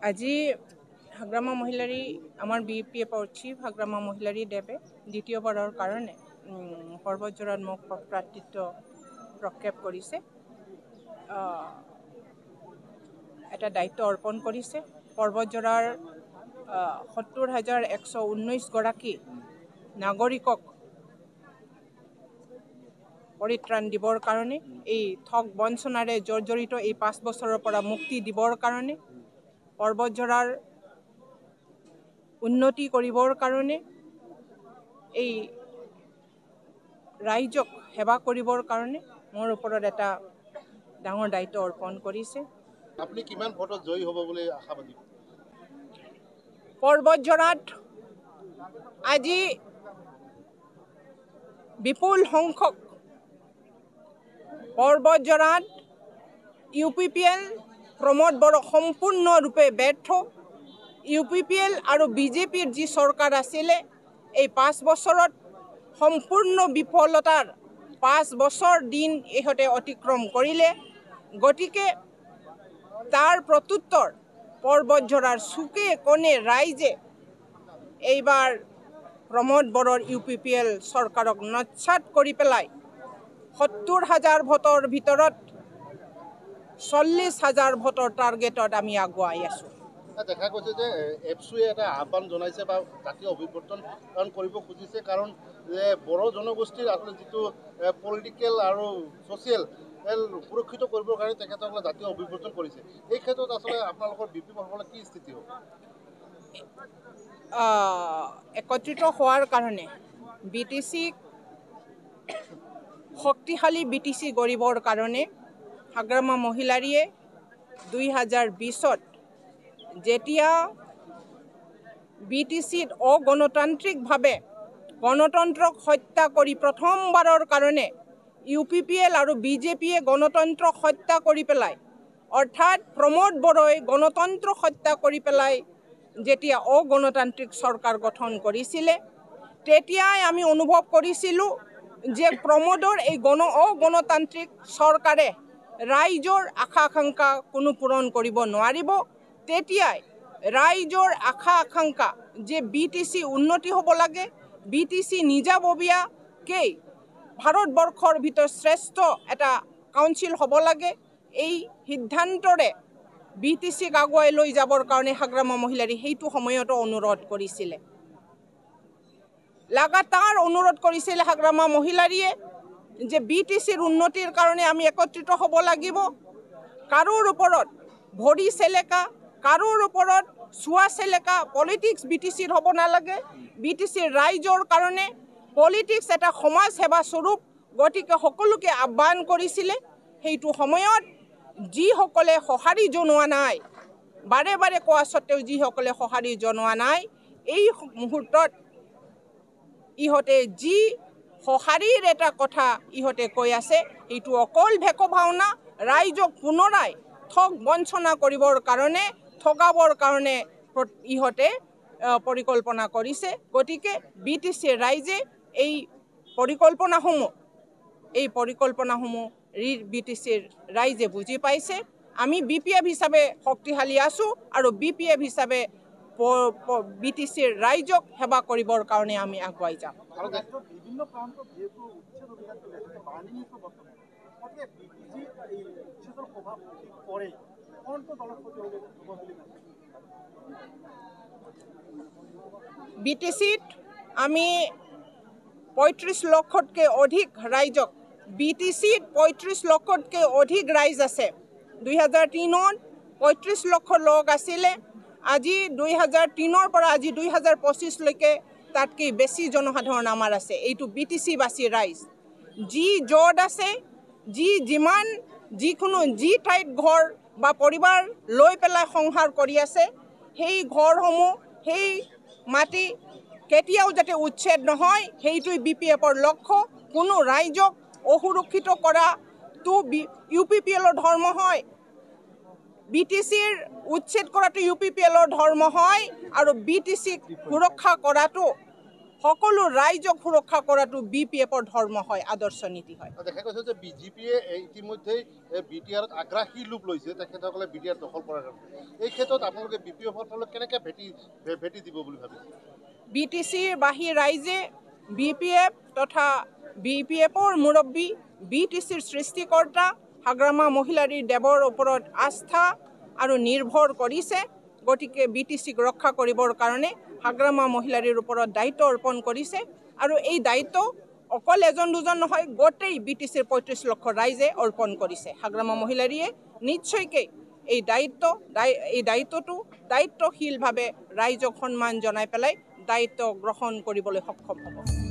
আজি হাগ্ৰামা মহিলাৰী আমাৰ BPA chief Hagrama Mohilary দেৱে দ্বিতীয়বাৰৰ কাৰণে পৰ্বতজোৰাত মোক প্ৰাৰ্থিত্ব প্ৰক্ষেপ কৰিছে, এটা দায়িত্ব অৰ্পণ কৰিছে। পৰ্বতজোৰাৰ ৭০,১১৯ গৰাকী নাগৰিকক পৰিত্ৰাণ দিবৰ কাৰণে, এই ঠগ বঞ্চনাৰে জৰ্জৰিত এই ৫ বছৰৰ পৰা মুক্তি দিবৰ কাৰণে, পৰ্বতজোৰাৰ উন্নতি কৰিবৰ কাৰণে, এই ৰাইজক সেৱা কৰিবৰ কাৰণে মোৰ ওপৰত এটা ডাঙৰ দায়িত্ব অৰ্পণ কৰিছে। আপুনি কিমান ভোটত জয়ী হ'ব বুলি আশাবাদী? পৰ্বতজোৰাত আজি বিপুল সংখ্যক পৰ্বতজোৰাত UPPL প্ৰমোদ বড়ো সম্পূৰ্ণৰূপে ব্যৰ্থ। UPPL আৰু BJPৰ যি চৰকাৰ আছিলে, এই ৫ বছৰত সম্পূৰ্ণ বিফলতাৰ ৫ বছৰ দিন ইহঁতে অতিক্ৰম কৰিলে। গতিকে তাৰ প্ৰত্যুত্তৰ পৰ্বতজোৰাৰ চুকে কোণে ৰাইজে এইবাৰ প্ৰমোদ বড়োৰ UPPL চৰকাৰক নস্যাৎ কৰি পেলাই ৭০,০০০ ভোটৰ ভিতৰত ৪০,০০০ ভোটৰ টাৰ্গেটত আমি আগুৱাই আছোঁ। দেখা গৈছে যে এপছুৱে এটা আহ্বান জনাইছে বা জাতীয় অভিৱৰ্তন কৰিব খুজিছে, কাৰণ যে বড়ো জনগোষ্ঠীৰ আচলতে যিটো পলিটিকেল আৰু ছ'চিয়েল সুৰক্ষিত কৰিবৰ কাৰণে তেখেতসকলে জাতীয় অভিৱৰ্তন কৰিছে। এই ক্ষেত্ৰত আচলতে আপোনালোকৰ বিপিসকলৰ কি স্থিতি হ'ব? একত্ৰিত হোৱাৰ কাৰণে BTCক শক্তিশালী BTC গঢ়িবৰ কাৰণে হাগ্ৰামা মহিলাৰীয়ে ২০২০ত যেতিয়া BTCত অগণতান্ত্ৰিকভাৱে গণতন্ত্ৰক হত্যা কৰি প্ৰথমবাৰৰ কাৰণে UPPL আৰু BJPয়ে গণতন্ত্ৰক হত্যা কৰি পেলাই, অৰ্থাৎ প্ৰমোদ বড়োই গণতন্ত্ৰক হত্যা কৰি পেলাই যেতিয়া অগণতান্ত্ৰিক চৰকাৰ গঠন কৰিছিলে, তেতিয়াই আমি অনুভৱ কৰিছিলোঁ যে প্ৰমোদৰ এই অগণতান্ত্ৰিক চৰকাৰে ৰাইজৰ আশা আকাংক্ষা কোনো পূৰণ কৰিব নোৱাৰিব। তেতিয়াই ৰাইজৰ আশা আকাংক্ষা যে BTC উন্নতি হ'ব লাগে, BTC নিজাববীয়াকেই ভাৰতবৰ্ষৰ ভিতৰত শ্ৰেষ্ঠ এটা কাউন্সিল হ'ব লাগে, এই সিদ্ধান্তৰে BTCক আগুৱাই লৈ যাবৰ কাৰণে হাগ্ৰামা মহিলাৰী সেইটো সময়তো অনুৰোধ কৰিছিলে। লাগাতাৰ অনুৰোধ কৰিছিলে হাগ্ৰামা মহিলাৰীয়ে যে BTCৰ উন্নতিৰ কাৰণে আমি একত্ৰিত হ'ব লাগিব। কাৰোৰ ওপৰত ভৰি চেলেকা, কাৰোৰ ওপৰত চোৱা চেলেকা পলিটিক্স BTCৰ হ'ব নালাগে। BTCৰ ৰাইজৰ কাৰণে পলিটিক্স এটা সমাজ সেৱা স্বৰূপ, গতিকে সকলোকে আহ্বান কৰিছিলে। সেইটো সময়ত যিসকলে সঁহাৰি জনোৱা নাই, বাৰে বাৰে কোৱা স্বত্তেও যিসকলে সঁহাৰি জনোৱা নাই, এই মুহূৰ্তত ইহঁতে যি সঁহাৰিৰ এটা কথা ইহঁতে কৈ আছে, সেইটো অকল ভেকু ভাওনা। ৰাইজক পুনৰাই ঠগ বঞ্চনা কৰিবৰ কাৰণে, ঠগাবৰ কাৰণে ইহঁতে পৰিকল্পনা কৰিছে। গতিকে BTCৰ ৰাইজে এই পৰিকল্পনাসমূহ BTCৰ ৰাইজে বুজি পাইছে। আমি BPF হিচাপে শক্তিশালী আছোঁ আৰু BPF হিচাপে BTCৰ ৰাইজক সেৱা কৰিবৰ কাৰণে আমি আগুৱাই যাম। BTCত আমি ৩৫ লক্ষতকৈ অধিক ৰাইজক, BTCত ৩৫ লক্ষতকৈ অধিক ৰাইজ আছে। ২০০৩ত ৩৫ লক্ষ লোক আছিলে। আজি ২০০৩ৰ পৰা আজি ২০২৫লৈকে তাতকৈ বেছি জনসাধাৰণ আমাৰ আছে। এইটো BTCবাসী ৰাইজ, যি য'ত আছে, যি ঠাইত ঘৰ বা পৰিবাৰ লৈ পেলাই সংসাৰ কৰি আছে, সেই ঘৰসমূহ, সেই মাটি কেতিয়াও যাতে উচ্ছেদ নহয়, সেইটোৱে BPFৰ লক্ষ্য। কোনো ৰাইজক অসুৰক্ষিত কৰাটো UPPLৰ ধৰ্ম হয়। BTCৰ উচ্ছেদ কৰাটো UPPLৰ ধৰ্ম হয়, আৰু BTCক সুৰক্ষা কৰাটো সকলো ৰাইজক সুৰক্ষা কৰাটো BPFৰ ধৰ্ম হয়, আদৰ্শ নীতি হয়। দেখা গৈছে যে BJPয়ে ইতিমধ্যেই BTRত আগ্ৰাসী ৰূপ লৈছে, তেখেতসকলে BTR দখল কৰাৰ কাৰণে। এই ক্ষেত্ৰত আপোনালোকে BPFৰ ফালে কেনেকৈ ভেটি দিব বুলি ভাবিছে? BTCৰ বাহিৰ ৰাইজে BPF তথা BPFৰ মুৰব্বী BTCৰ সৃষ্টিকৰ্তা হাগ্ৰামা মহিলাৰীৰ দেৱৰ ওপৰত আস্থা আৰু নিৰ্ভৰ কৰিছে। গতিকে BTCক ৰক্ষা কৰিবৰ কাৰণে হাগ্ৰামা মহিলাৰীৰ ওপৰত দায়িত্ব অৰ্পণ কৰিছে আৰু এই দায়িত্ব অকল এজন দুজন নহয়, গোটেই BTCৰ 35 লক্ষ ৰাইজে অৰ্পণ কৰিছে। হাগ্ৰামা মহিলাৰীয়ে নিশ্চয়কৈ এই দায়িত্বটো দায়িত্বশীলভাৱে ৰাইজক সন্মান জনাই পেলাই দায়িত্ব গ্ৰহণ কৰিবলৈ সক্ষম হ'ব।